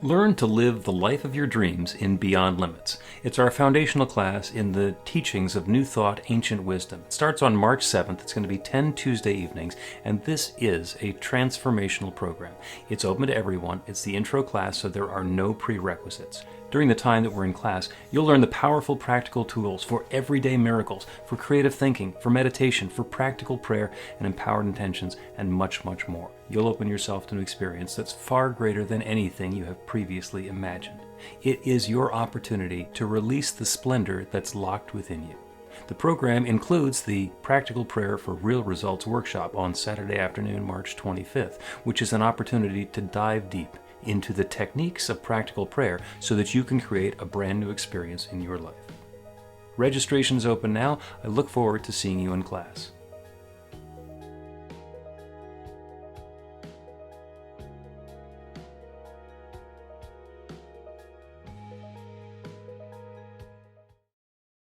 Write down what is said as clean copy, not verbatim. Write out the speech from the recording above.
Learn to live the life of your dreams in Beyond Limits. It's our foundational class in the teachings of New Thought, Ancient Wisdom. It starts on March 7th. It's going to be 10 Tuesday evenings, and this is a transformational program. It's open to everyone. It's the intro class, so there are no prerequisites. During the time that we're in class, you'll learn the powerful practical tools for everyday miracles, for creative thinking, for meditation, for practical prayer and empowered intentions, and much, much more. You'll open yourself to an experience that's far greater than anything you have previously imagined. It is your opportunity to release the splendor that's locked within you. The program includes the Practical Prayer for Real Results workshop on Saturday afternoon, March 25th, which is an opportunity to dive deep into the techniques of practical prayer so that you can create a brand new experience in your life. Registration is open now. I look forward to seeing you in class.